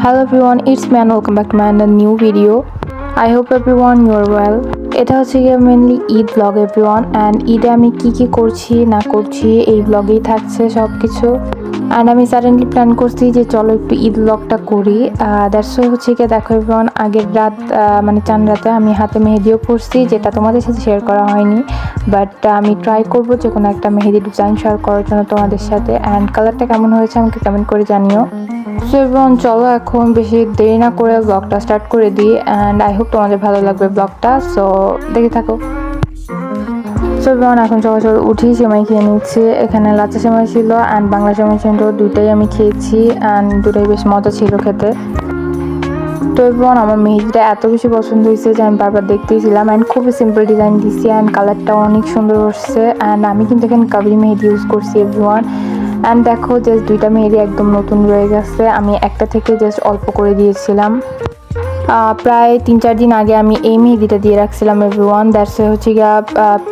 Hello everyone, it's me and welcome back to my new video. I hope everyone you are well. এটা হচ্ছে গিয়ে mainly Eid blog everyone and ঈদে আমি কি করছি না করছি এই ব্লগেই থাকছে সব কিছু। অ্যান্ড আমি সাডেনলি প্ল্যান করছি যে চলো একটু ঈদ ব্লগটা করি। দ্যাটস হচ্ছে গিয়ে দেখো এভরিওয়ান, আগের রাত মানে চান রাতে আমি হাতে মেহেদিও পরছি, যেটা তোমাদের সাথে শেয়ার করা হয়নি, বাট আমি ট্রাই করবো যে কোনো একটা মেহেদি ডিজাইন শেয়ার করার জন্য তোমাদের সাথে। অ্যান্ড কালারটা কেমন হয়েছে আমাকে কমেন্ট করে জানিও। সো এভরিওয়ান চলো এখন বেশি দেরি না করে ব্লগটা স্টার্ট করে দিই অ্যান্ড আই হোপ তোমাদের ভালো লাগবে ব্লগটা। সো দেখে থাকো। সো এভরিওয়ান এখন সকাল উঠি সেমাই খেয়ে নিচ্ছি। এখানে লাচ্চা সেমাই ছিল অ্যান্ড বাংলা সেমাই ছিল, দুইটাই আমি খেয়েছি অ্যান্ড দুটাই বেশ মজা ছিল খেতে। তো এভরিওয়ান আমার মেহেদিটা এত বেশি পছন্দ হয়েছে যে আমি বারবার দেখতেইছিলাম অ্যান্ড খুবই সিম্পল ডিজাইন দিচ্ছি অ্যান্ড কালারটাও অনেক সুন্দর হচ্ছে। অ্যান্ড আমি কিন্তু এখানে কাবরি মেহেদি ইউজ করছি এভরিওয়ান। অ্যান্ড দেখো জাস্ট দুইটা মেহেদি একদম নতুন রয়ে গেছে, আমি একটা থেকে জাস্ট অল্প করে দিয়েছিলাম। প্রায় 3-4 দিন আগে আমি এই মেহেদিটা দিয়ে রাখছিলাম এভরিওয়ান। দ্যাটস হচ্ছে গিয়া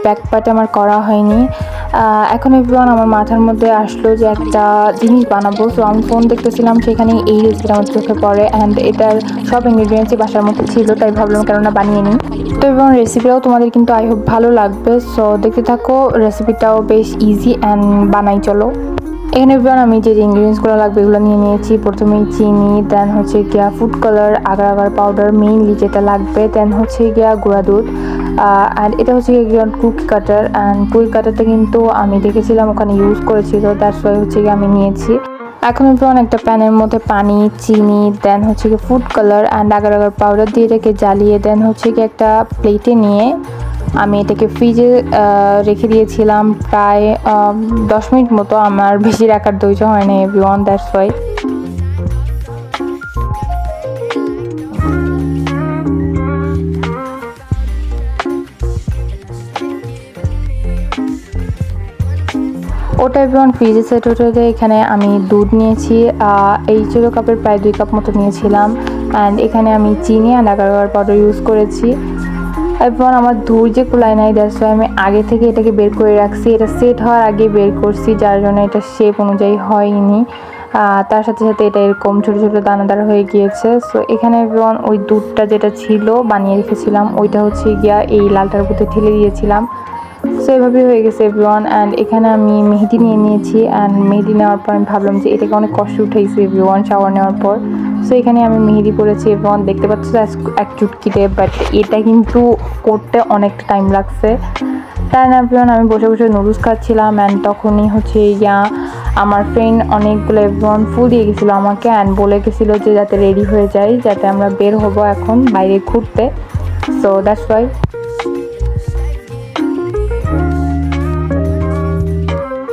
ব্যাক পার্ট আমার করা হয়নি। এখন এভরিওয়ান আমার মাথার মধ্যে আসলো যে একটা জিনিস বানাবো। সো আমি ফোন দেখতেছিলাম, সেখানে এই রেসিপিটা আমার চোখে পড়ে অ্যান্ড এটার সব ইনগ্রিডিয়েন্টসই বাসার মধ্যে ছিল, তাই ভাবলাম কেননা বানিয়ে নিই। তো এবং রেসিপিটাও তোমাদের কিন্তু আই হোপ ভালো লাগবে। সো দেখতে থাকো, রেসিপিটাও বেশ ইজি অ্যান্ড বানাই চলো। এখানে আমি যে ইনগ্রিডিয়েন্টসগুলো লাগবে এগুলো নিয়ে নিয়েছি। প্রথমেই চিনি, দেন হচ্ছে গিয়া food colour, agar agar powder mainly যেটা লাগবে, দেন হচ্ছে গিয়া গুঁড়া দুধ অ্যান্ড এটা হচ্ছে গিয়া কুকি কাটার। অ্যান্ড কুকি কাটারটা কিন্তু আমি দেখেছিলাম ওখানে ইউজ করেছিল, দ্যাটস ওয়াই হচ্ছে গিয়ে আমি নিয়েছি। এখন একটা প্যানের মধ্যে পানি, চিনি, দেন হচ্ছে গিয়ে food colour and agar agar powder দিয়ে এটাকে জ্বালিয়ে দেন হচ্ছে গিয়ে একটা প্লেটে নিয়ে আমি এটাকে ফ্রিজে রেখে দিয়েছিলাম প্রায় 10 মিনিট মতো। আমার বেশি রাখার ধৈর্য হয় না এভরিওয়ান, দ্যাটস ওয়াই। ওটা এভরিওয়ান ফ্রিজে সেট হতে এখানে আমি দুধ নিয়েছি, এই ছোটো কাপের প্রায় 2 কাপ মতো নিয়েছিলাম অ্যান্ড এখানে আমি চিনি and agar agar powder use করেছি। এরপর আমার ধৈর্য কুলায় নাই, দ্যাটস ওয়াই আমি আগে থেকে এটাকে বের করে রাখছি। এটা সেট হওয়ার আগে বের করছি, যার জন্য এটা শেপ অনুযায়ী হয়নি। তার সাথে সাথে এটা এরকম ছোটো ছোটো দানাদার হয়ে গিয়েছে। সো এখানে এভরিওয়ান ওই দুধটা যেটা ছিল বানিয়ে রেখেছিলাম ওইটা হচ্ছে গিয়া এই লালটার মধ্যে ঢেলে দিয়েছিলাম। সো এভাবেই হয়ে গেছে এভরিওয়ান। অ্যান্ড এখানে আমি মেহেদি নিয়ে নিয়েছি অ্যান্ড মেহেদি নেওয়ার পর আমি ভাবলাম যে এটাকে অনেক কষ্ট উঠেছে এভরিওয়ান শাওয়ার নেওয়ার পর। সো এখানে আমি মেহেদি পরেছি এভরিওয়ান, দেখতে পাচ্ছ এক চুটকিতে, বাট এটা কিন্তু করতে অনেকটা টাইম লাগছে। তাই না এভরিওয়ান, আমি বসে বসে নুডলস খাচ্ছিলাম অ্যান্ড তখনই হচ্ছে আমার ফ্রেন্ড অনেকগুলো এভরিওয়ান ফুল দিয়ে গেছিলো আমাকে অ্যান্ড বলে গেছিলো যে যাতে রেডি হয়ে যাই, যাতে আমরা বের হবো এখন বাইরে ঘুরতে। So that's why.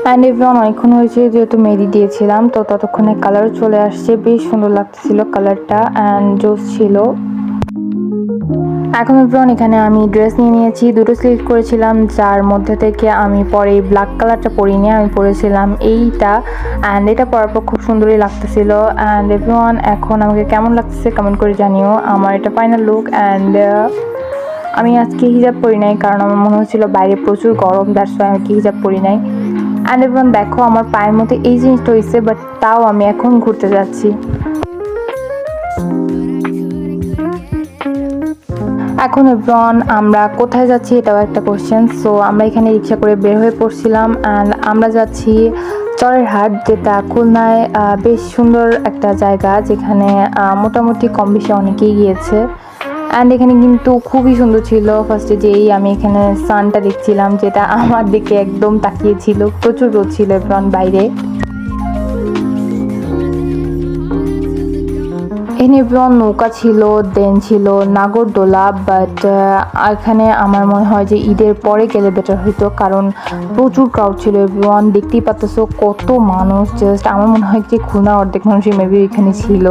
And everyone অনেকক্ষণ হয়েছে যেহেতু মেহেদি দিয়েছিলাম, তো ততক্ষণে কালারও চলে আসছে, বেশ সুন্দর লাগতেছিল কালারটা অ্যান্ড জোস ছিল। এখন এভরিওয়ান এখানে আমি ড্রেস নিয়ে নিয়েছি, দুটো সিলেক্ট করেছিলাম, যার মধ্যে থেকে আমি পরে এই ব্ল্যাক কালারটা পরিনি, আমি পরেছিলাম এইটা অ্যান্ড এটা পরার পর খুব সুন্দরই লাগতেছিল। অ্যান্ড এভরিওয়ান এখন আমাকে কেমন লাগতেছে কমেন্ট করে জানিও। আমার এটা ফাইনাল লুক অ্যান্ড আমি আজকে হিজাব পরি নাই, কারণ আমার মনে হচ্ছিল বাইরে প্রচুর গরম, দ্যাটস ওয়াই আমি হিজাব পরি নাই। অ্যান্ড এভরিওয়ান দেখো আমার পায়ের মধ্যে এই জিনিসটা হয়েছে, বাট তাও আমি এখন ঘুরতে যাচ্ছি। এখন এভরিওয়ান আমরা কোথায় যাচ্ছি এটাও একটা কোশ্চেন। সো আমরা এখানে রিক্সা করে বের হয়ে পড়ছিলাম অ্যান্ড আমরা যাচ্ছি চরের হাট, যেটা খুলনায় বেশ সুন্দর একটা জায়গা, যেখানে মোটামুটি কম বেশি অনেকেই গিয়েছে। অ্যান্ড এখানে কিন্তু খুবই সুন্দর ছিল। ফার্স্টে যেই আমি এখানে সানটা দেখছিলাম, যেটা আমার দিকে একদম তাকিয়েছিল, প্রচুর রোদ ছিল এভরিওয়ান বাইরে। এখানে এভরিওয়ান নৌকা ছিল, দেন ছিল নাগরদোলা, বাট এখানে আমার মনে হয় যে ঈদের পরে গেলে বেটার হইতো, কারণ প্রচুর ক্রাউড ছিল এভরিওয়ান, দেখতেই পাচ্তেছো কত মানুষ। জাস্ট আমার মনে হয় যে খুলনা অর্ধেক মানুষই মেবি এখানে ছিল।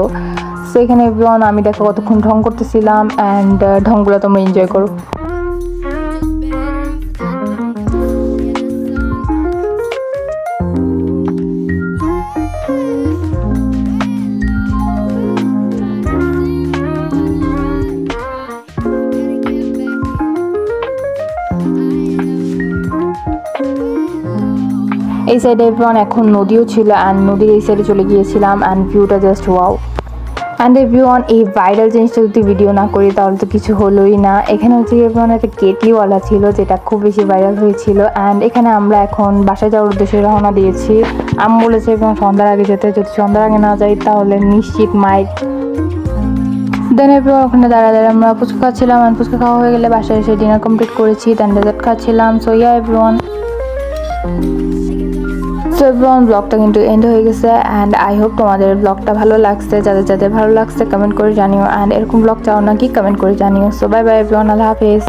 সো এখানে এভরিওয়ান আমি দেখো কতক্ষণ ঢং করতেছিলাম অ্যান্ড ঢংগুলো তোমরা এনজয় করো। এই সাইডে এভরিওয়ান এখন নদীও ছিল অ্যান্ড নদীর এই সাইডে চলে গিয়েছিলাম অ্যান্ড ভিউটা জাস্ট ওয়াও। অ্যান্ড এভরিওয়ান, এই ভাইরাল জিনিসটা যদি ভিডিও না করি তাহলে তো কিছু হলোই না। এখানে হচ্ছে এভরিওয়ান একটা কেটলিওয়ালা ছিল যেটা খুব বেশি ভাইরাল হয়েছিল। অ্যান্ড এখানে আমরা এখন বাসায় যাওয়ার উদ্দেশ্যে রওনা দিয়েছি। আমি বলেছি এবং সন্ধ্যার আগে যেতে, যদি সন্ধ্যার আগে না যাই তাহলে নিশ্চিত মাইক। দেন এরপর ওখানে দাঁড়ায় আমরা ফুচকা খাচ্ছিলাম। অ্যান্ড ফুচকা খাওয়া হয়ে গেলে বাসায় এসে ডিনার কমপ্লিট করেছি। দেন ডেজার্ট খাচ্ছিলাম। So yeah everyone, so everyone, ব্লগটা কিন্তু এন্ড হয়ে গেছে। অ্যান্ড আই হোপ তোমাদের ব্লগটা ভালো লাগছে। যাদের যাদের ভালো লাগছে কমেন্ট করে জানিও। অ্যান্ড এরকম ব্লগ চাও নাকি কমেন্ট করে জানিও। সো বাই বাই এভরিওয়ান, আল্লাহ হাফেজ।